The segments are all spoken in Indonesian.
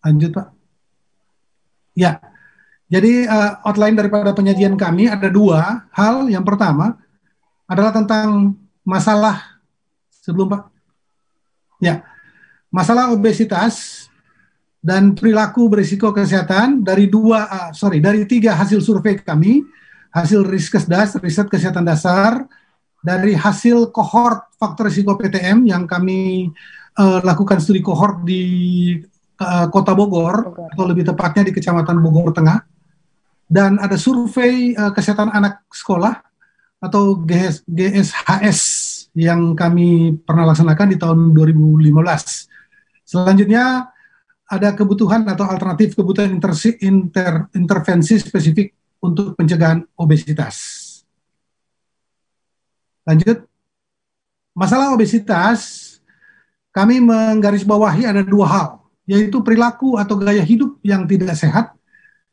Lanjut, Pak. Ya, jadi outline daripada penyajian kami ada dua hal. Yang pertama adalah tentang masalah sebelum Pak. Ya, masalah obesitas dan perilaku berisiko kesehatan dari tiga hasil survei kami, hasil Riskesdas, riset kesehatan dasar, dari hasil kohort faktor risiko PTM yang kami lakukan studi kohort di Kota Bogor, atau lebih tepatnya di Kecamatan Bogor Tengah, dan ada survei kesehatan anak sekolah atau GSHS yang kami pernah laksanakan di tahun 2015. Selanjutnya ada kebutuhan atau alternatif kebutuhan intervensi spesifik untuk pencegahan obesitas. Lanjut. Masalah obesitas, kami menggarisbawahi ada dua hal, yaitu perilaku atau gaya hidup yang tidak sehat,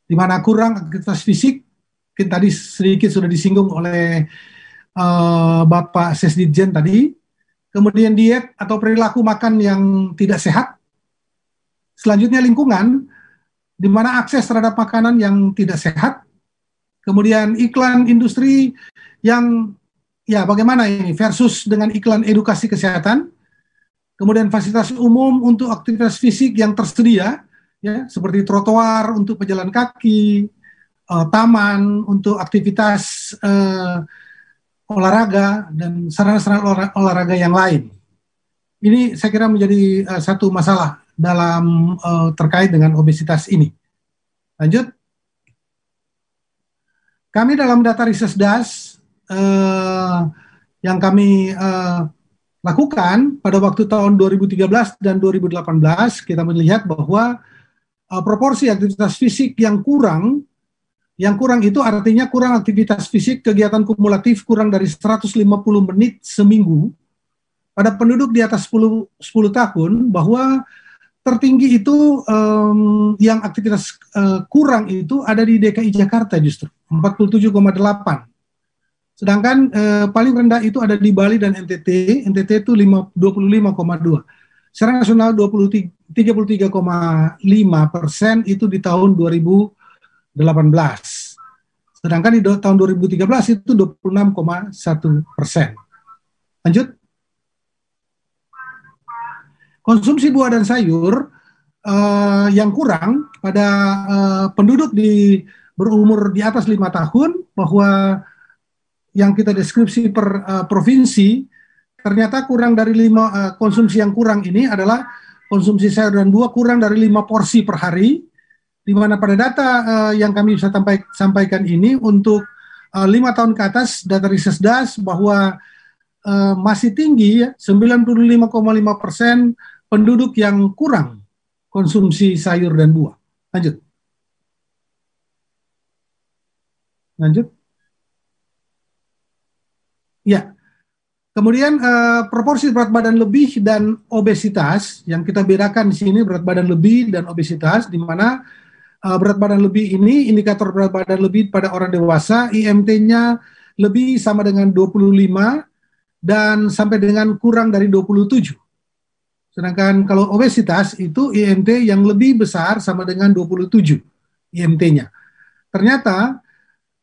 di mana kurang aktivitas fisik, tadi sedikit sudah disinggung oleh Bapak Sesditjen tadi, kemudian diet atau perilaku makan yang tidak sehat, selanjutnya lingkungan, di mana akses terhadap makanan yang tidak sehat, kemudian iklan industri yang ya bagaimana ini versus dengan iklan edukasi kesehatan, kemudian fasilitas umum untuk aktivitas fisik yang tersedia, ya seperti trotoar untuk pejalan kaki, taman untuk aktivitas olahraga dan sarana-sarana olahraga yang lain. Ini saya kira menjadi satu masalah dalam terkait dengan obesitas ini. Lanjut. Kami dalam data Riskesdas yang kami lakukan pada waktu tahun 2013 dan 2018, kita melihat bahwa proporsi aktivitas fisik yang kurang itu artinya kurang aktivitas fisik, kegiatan kumulatif kurang dari 150 menit seminggu pada penduduk di atas 10 tahun, bahwa tertinggi itu yang aktivitas kurang itu ada di DKI Jakarta justru 47,8. Sedangkan paling rendah itu ada di Bali dan NTT. NTT itu 25,2. Secara nasional 33,5% itu di tahun 2018. Sedangkan di tahun 2013 itu 26,1%. Lanjut. Konsumsi buah dan sayur yang kurang pada penduduk berumur di atas 5 tahun, bahwa yang kita deskripsi per provinsi, ternyata kurang dari 5 konsumsi yang kurang ini adalah konsumsi sayur dan buah kurang dari 5 porsi per hari, di mana pada data yang kami bisa sampaikan ini untuk 5 tahun ke atas, data Riskesdas bahwa masih tinggi, ya, 95,5% penduduk yang kurang konsumsi sayur dan buah. Lanjut. Lanjut. Ya, kemudian proporsi berat badan lebih dan obesitas yang kita bedakan di sini, berat badan lebih dan obesitas, di mana berat badan lebih ini, indikator berat badan lebih pada orang dewasa, IMT-nya lebih sama dengan 25 dan sampai dengan kurang dari 27. Sedangkan kalau obesitas itu IMT yang lebih besar sama dengan 27 IMT-nya. Ternyata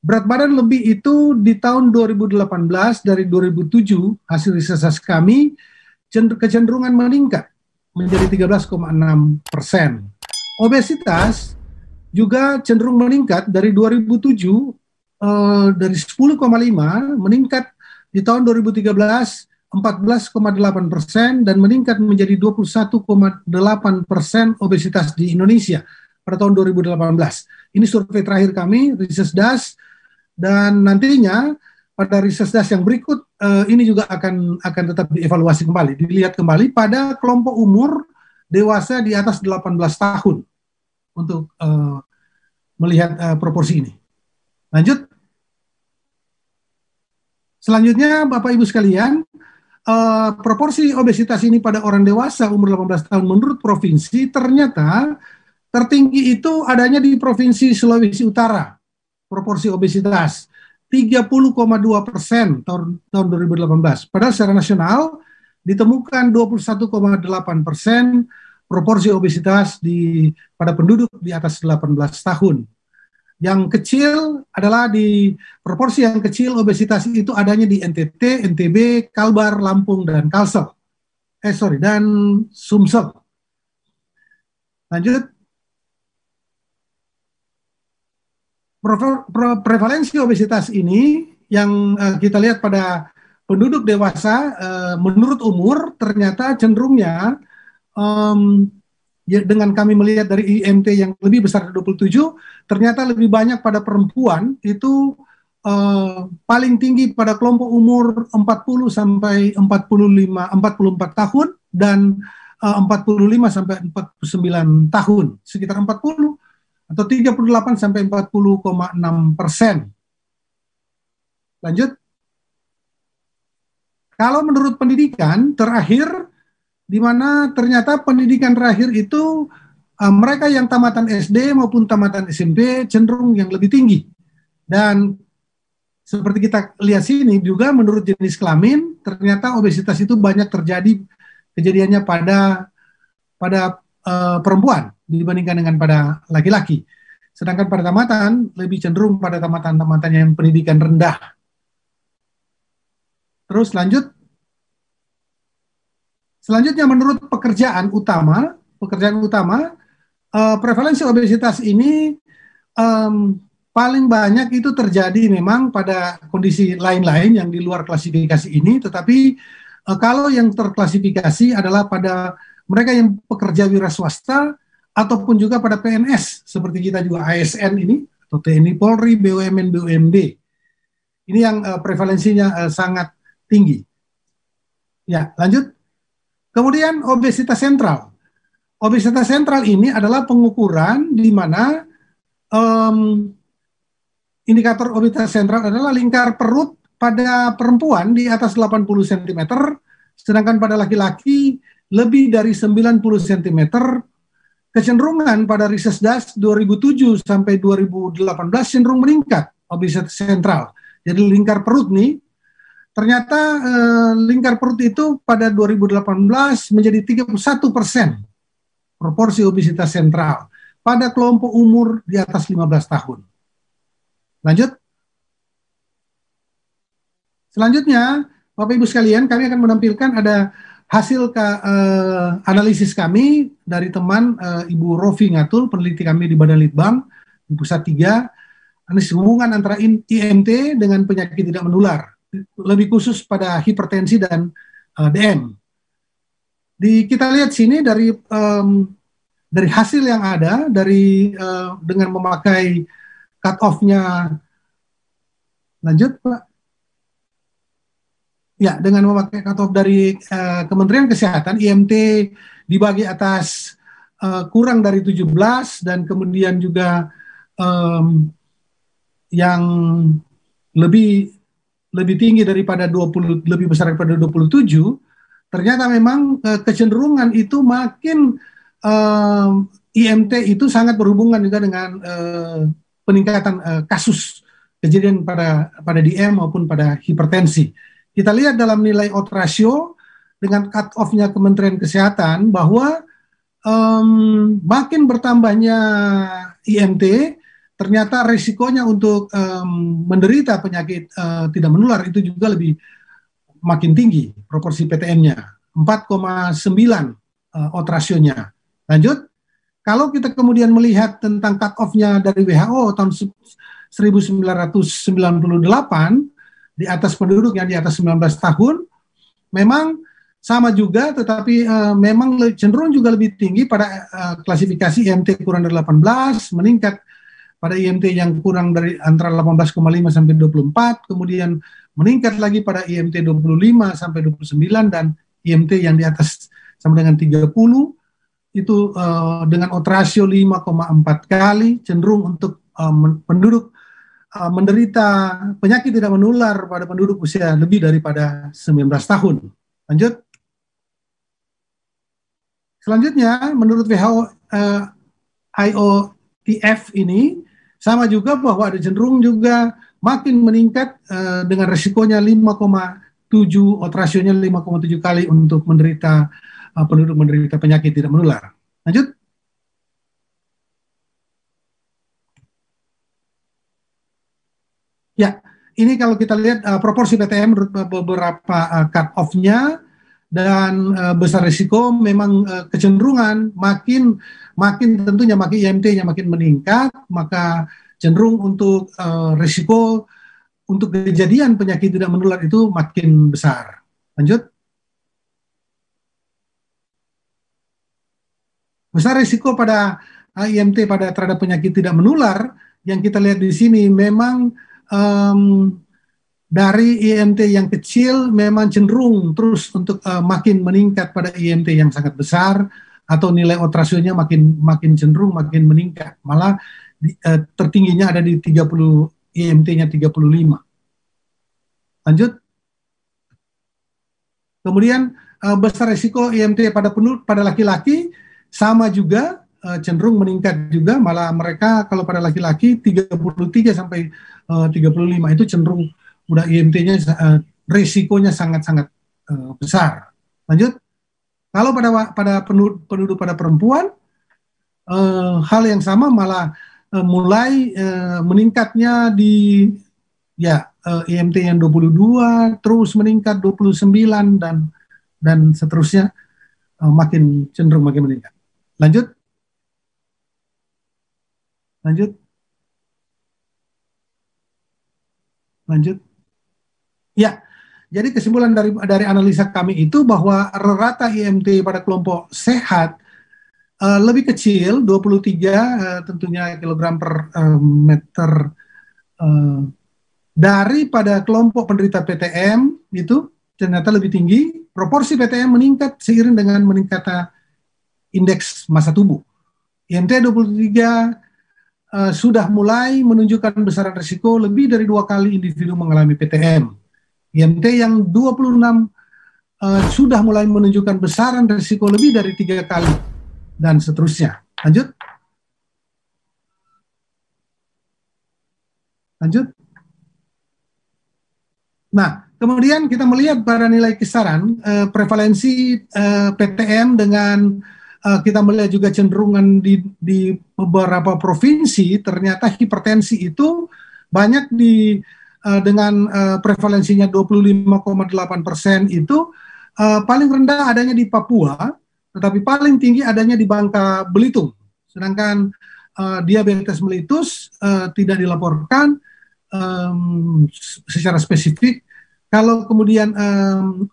berat badan lebih itu di tahun 2018 dari 2007 hasil riset kami kecenderungan meningkat menjadi 13,6%. Obesitas juga cenderung meningkat dari 2007 dari 10,5 meningkat di tahun 2013 14,8% dan meningkat menjadi 21,8% obesitas di Indonesia pada tahun 2018. Ini survei terakhir kami Riskesdas. Dan nantinya pada Riskesdas yang berikut ini juga akan tetap dievaluasi kembali, dilihat kembali pada kelompok umur dewasa di atas 18 tahun untuk melihat proporsi ini. Lanjut. Selanjutnya Bapak Ibu sekalian, proporsi obesitas ini pada orang dewasa umur 18 tahun menurut provinsi ternyata tertinggi itu adanya di Provinsi Sulawesi Utara. Proporsi obesitas 30,2% tahun 2018. Padahal secara nasional ditemukan 21,8% proporsi obesitas pada penduduk di atas 18 tahun. Yang kecil adalah di proporsi yang kecil obesitas itu adanya di NTT, NTB, Kalbar, Lampung, dan Kalsel. Dan Sumsel. Lanjut. Prevalensi obesitas ini yang kita lihat pada penduduk dewasa menurut umur ternyata cenderungnya dengan kami melihat dari IMT yang lebih besar dari 27, ternyata lebih banyak pada perempuan itu paling tinggi pada kelompok umur 40 sampai 44 tahun dan 45 sampai 49 tahun, sekitar 40 atau 38 sampai 40,6%. Lanjut. Kalau menurut pendidikan terakhir, di mana ternyata pendidikan terakhir itu mereka yang tamatan SD maupun tamatan SMP cenderung yang lebih tinggi. Dan seperti kita lihat sini juga menurut jenis kelamin, ternyata obesitas itu banyak terjadi kejadiannya pada perempuan dibandingkan dengan pada laki-laki. Sedangkan pada tamatan lebih cenderung pada tamatan-tamatan yang pendidikan rendah. Terus lanjut. Selanjutnya menurut pekerjaan utama, prevalensi obesitas ini paling banyak itu terjadi memang pada kondisi lain-lain yang di luar klasifikasi ini, tetapi kalau yang terklasifikasi adalah pada mereka yang pekerja wira swasta ataupun juga pada PNS seperti kita juga ASN ini atau TNI Polri, BUMN, BUMD. Ini yang prevalensinya sangat tinggi. Ya, lanjut. Kemudian obesitas sentral. Obesitas sentral ini adalah pengukuran di mana indikator obesitas sentral adalah lingkar perut pada perempuan di atas 80 cm, sedangkan pada laki-laki lebih dari 90 cm. Kecenderungan pada Risesdas 2007 sampai 2018 cenderung meningkat obesitas sentral. Jadi lingkar perut nih, ternyata lingkar perut itu pada 2018 menjadi 31% proporsi obesitas sentral pada kelompok umur di atas 15 tahun. Lanjut. Selanjutnya, Bapak Ibu sekalian, kami akan menampilkan ada hasil analisis kami dari teman Ibu Rofi Ngatul, peneliti kami di Badan Litbang, di Pusat 3, analisis hubungan antara IMT dengan penyakit tidak menular, lebih khusus pada hipertensi dan DM. Kita lihat sini dari hasil yang ada, dengan memakai cut-off-nya, lanjut Pak. Ya, dengan memakai cut-off dari Kementerian Kesehatan, IMT dibagi atas kurang dari 17 dan kemudian juga yang lebih tinggi daripada 20, lebih besar daripada 27, ternyata memang kecenderungan itu makin IMT itu sangat berhubungan juga dengan peningkatan kasus kejadian pada DM maupun pada hipertensi. Kita lihat dalam nilai odds ratio dengan cut-off-nya Kementerian Kesehatan bahwa makin bertambahnya IMT, ternyata risikonya untuk menderita penyakit tidak menular itu juga makin tinggi proporsi PTM-nya, 4,9 odds ratio-nya. Lanjut, kalau kita kemudian melihat tentang cut-off-nya dari WHO tahun 1998, di atas penduduk yang di atas 19 tahun, memang sama juga, tetapi memang cenderung juga lebih tinggi pada klasifikasi IMT kurang dari 18, meningkat pada IMT yang kurang dari antara 18,5 sampai 24, kemudian meningkat lagi pada IMT 25 sampai 29, dan IMT yang di atas sama dengan 30, itu dengan odds ratio 5,4 kali, cenderung untuk penduduk menderita penyakit tidak menular pada penduduk usia lebih daripada 19 tahun. Lanjut. Selanjutnya, menurut WHO IOTF ini, sama juga bahwa ada cenderung juga makin meningkat dengan resikonya 5,7, odds ratio-nya 5,7 kali untuk penduduk menderita penyakit tidak menular. Lanjut. Ya, ini kalau kita lihat proporsi PTM menurut beberapa cut off-nya dan besar risiko memang kecenderungan makin makin tentunya makin IMT-nya makin meningkat, maka cenderung untuk risiko untuk kejadian penyakit tidak menular itu makin besar. Lanjut. Besar risiko pada IMT pada terhadap penyakit tidak menular yang kita lihat di sini memang um, dari IMT yang kecil memang cenderung terus untuk makin meningkat pada IMT yang sangat besar atau nilai odds ratio-nya makin makin cenderung makin meningkat. Malah tertingginya ada di 30 IMT-nya 35. Lanjut. Kemudian besar risiko IMT pada laki-laki sama juga cenderung meningkat juga, malah mereka kalau pada laki-laki 33 sampai 35 itu cenderung udah IMT-nya risikonya sangat-sangat besar. Lanjut. Kalau pada penduduk pada perempuan hal yang sama malah mulai meningkatnya di ya IMT yang 22 terus meningkat 29 dan seterusnya makin cenderung makin meningkat. Lanjut. Lanjut. Lanjut. Ya. Jadi kesimpulan dari analisa kami itu bahwa rata IMT pada kelompok sehat lebih kecil 23 tentunya kilogram per meter daripada kelompok penderita PTM itu ternyata lebih tinggi. Proporsi PTM meningkat seiring dengan meningkatnya indeks massa tubuh. IMT 23 sudah mulai menunjukkan besaran risiko lebih dari 2 kali individu mengalami PTM. IMT yang 26 sudah mulai menunjukkan besaran risiko lebih dari 3 kali dan seterusnya. Lanjut. Lanjut. Nah, kemudian kita melihat pada nilai kisaran prevalensi PTM dengan kita melihat juga cenderungan di beberapa provinsi, ternyata hipertensi itu banyak dengan prevalensinya 25,8% itu paling rendah adanya di Papua, tetapi paling tinggi adanya di Bangka Belitung. Sedangkan diabetes mellitus tidak dilaporkan secara spesifik. Kalau kemudian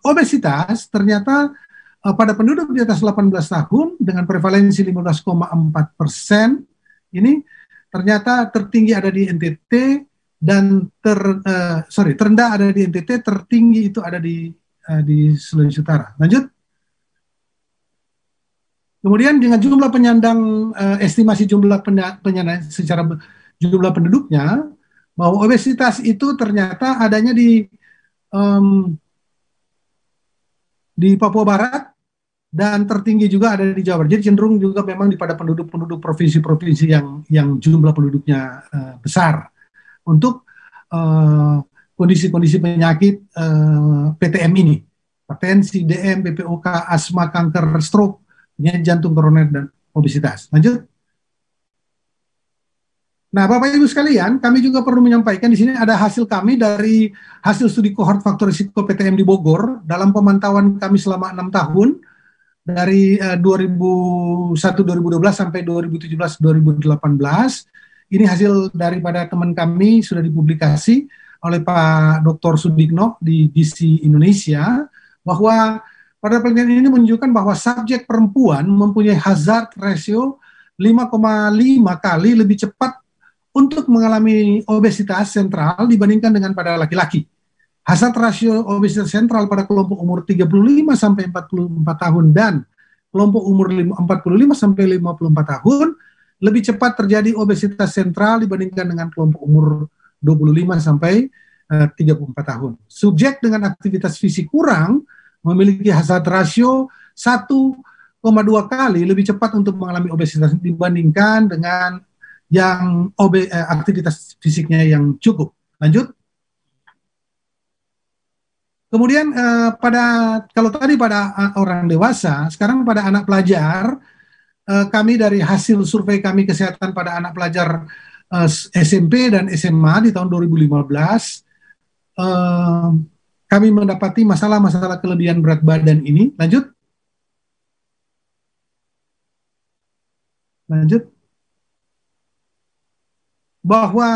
obesitas ternyata pada penduduk di atas 18 tahun dengan prevalensi 15,4% ini ternyata tertinggi ada di NTT dan terendah ada di NTT, tertinggi itu ada di Sulawesi Utara. Lanjut. Kemudian dengan jumlah penyandang estimasi jumlah penyandang secara jumlah penduduknya, bahwa obesitas itu ternyata adanya di Papua Barat dan tertinggi juga ada di Jawa Barat. Jadi cenderung juga memang pada penduduk provinsi-provinsi yang jumlah penduduknya besar untuk kondisi-kondisi penyakit PTM ini, hipertensi, DM, BPOK, asma, kanker, stroke, penyakit jantung, koroner, dan obesitas. Lanjut. Nah, Bapak Ibu sekalian, kami juga perlu menyampaikan di sini ada hasil kami dari hasil studi kohort faktor risiko PTM di Bogor dalam pemantauan kami selama 6 tahun dari 2001-2012 sampai 2017-2018. Ini hasil daripada teman kami sudah dipublikasi oleh Pak Dr. Sudikno di GC Indonesia, bahwa pada penelitian ini menunjukkan bahwa subjek perempuan mempunyai hazard ratio 5,5 kali lebih cepat untuk mengalami obesitas sentral dibandingkan dengan pada laki-laki. Hazard rasio obesitas sentral pada kelompok umur 35 sampai 44 tahun dan kelompok umur 45 sampai 54 tahun lebih cepat terjadi obesitas sentral dibandingkan dengan kelompok umur 25 sampai 34 tahun. Subjek dengan aktivitas fisik kurang memiliki hazard rasio 1,2 kali lebih cepat untuk mengalami obesitas dibandingkan dengan yang aktivitas fisiknya yang cukup. Lanjut. Kemudian kalau tadi pada orang dewasa, sekarang pada anak pelajar kami dari hasil survei kami kesehatan pada anak pelajar SMP dan SMA di tahun 2015, kami mendapati masalah-masalah kelebihan berat badan ini. Lanjut. Bahwa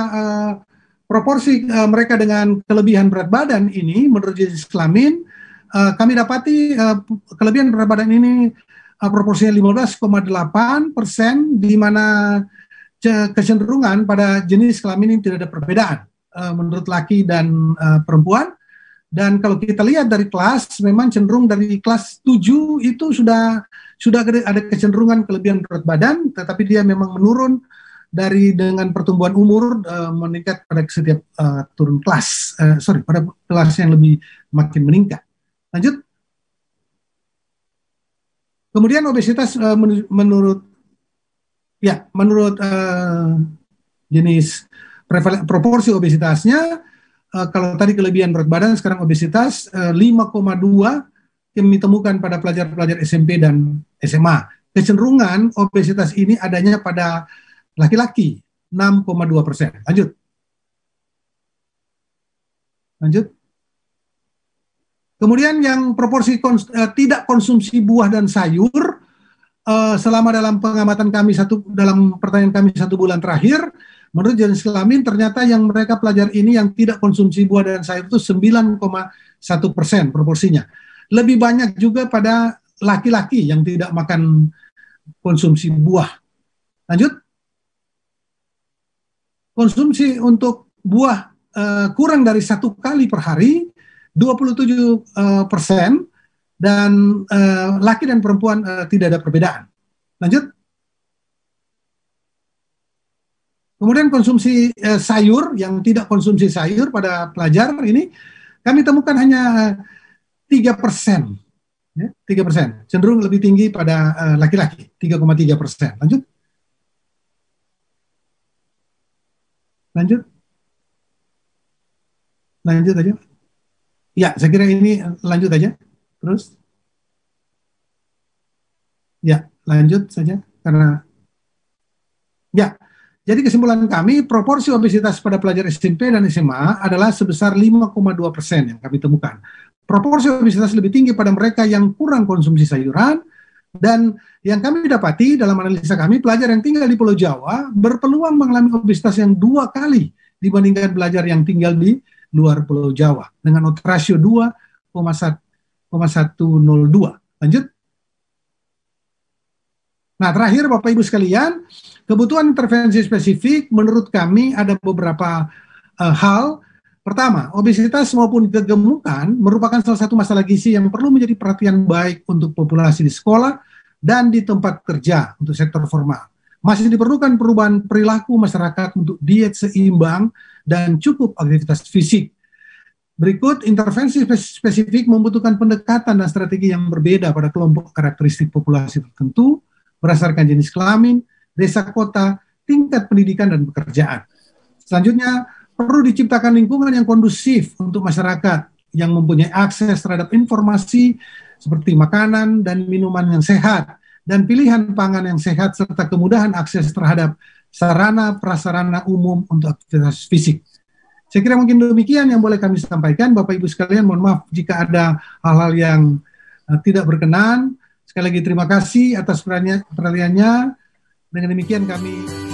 proporsi mereka dengan kelebihan berat badan ini menurut jenis kelamin, kami dapati kelebihan berat badan ini proporsinya 15,8%, di mana kecenderungan pada jenis kelamin ini tidak ada perbedaan menurut laki dan perempuan. Dan kalau kita lihat dari kelas, memang cenderung dari kelas 7 itu sudah ada kecenderungan kelebihan berat badan, tetapi dia memang menurun dari dengan pertumbuhan umur, meningkat pada setiap turun kelas, pada kelas yang lebih makin meningkat. Lanjut. Kemudian obesitas menurut jenis proporsi obesitasnya, kalau tadi kelebihan berat badan, sekarang obesitas 5,2 yang ditemukan pada pelajar-pelajar SMP dan SMA. Kecenderungan obesitas ini adanya pada laki-laki 6,2%. Lanjut. Kemudian yang proporsi tidak konsumsi buah dan sayur, selama dalam pengamatan kami dalam pertanyaan kami 1 bulan terakhir, menurut jenis kelamin ternyata yang mereka pelajar ini yang tidak konsumsi buah dan sayur itu 9,1% proporsinya. Lebih banyak juga pada laki-laki yang tidak makan konsumsi buah. Lanjut. Konsumsi untuk buah kurang dari 1 kali per hari 27%, dan laki dan perempuan tidak ada perbedaan. Lanjut. Kemudian konsumsi sayur, yang tidak konsumsi sayur pada pelajar ini kami temukan hanya 3%, ya, 3%, cenderung lebih tinggi pada laki-laki, 3,3%. Lanjut. Lanjut aja. Ya, saya kira ini lanjut aja. Terus. Ya, lanjut saja karena ya. Jadi kesimpulan kami, proporsi obesitas pada pelajar SMP dan SMA adalah sebesar 5,2% yang kami temukan. Proporsi obesitas lebih tinggi pada mereka yang kurang konsumsi sayuran, dan yang kami dapati dalam analisa kami, pelajar yang tinggal di Pulau Jawa berpeluang mengalami obesitas yang 2 kali dibandingkan pelajar yang tinggal di luar Pulau Jawa, dengan rasio 2,102. Lanjut. Nah, terakhir Bapak Ibu sekalian, kebutuhan intervensi spesifik menurut kami ada beberapa hal. Pertama, obesitas maupun kegemukan merupakan salah satu masalah gizi yang perlu menjadi perhatian baik untuk populasi di sekolah dan di tempat kerja untuk sektor formal. Masih diperlukan perubahan perilaku masyarakat untuk diet seimbang dan cukup aktivitas fisik. Berikut, intervensi spesifik membutuhkan pendekatan dan strategi yang berbeda pada kelompok karakteristik populasi tertentu, berdasarkan jenis kelamin, desa kota, tingkat pendidikan dan pekerjaan. Selanjutnya, perlu diciptakan lingkungan yang kondusif untuk masyarakat yang mempunyai akses terhadap informasi seperti makanan dan minuman yang sehat, dan pilihan pangan yang sehat, serta kemudahan akses terhadap sarana prasarana umum untuk aktivitas fisik. Saya kira mungkin demikian yang boleh kami sampaikan. Bapak Ibu sekalian, mohon maaf jika ada hal-hal yang tidak berkenan. Sekali lagi terima kasih atas perhatiannya. Dengan demikian kami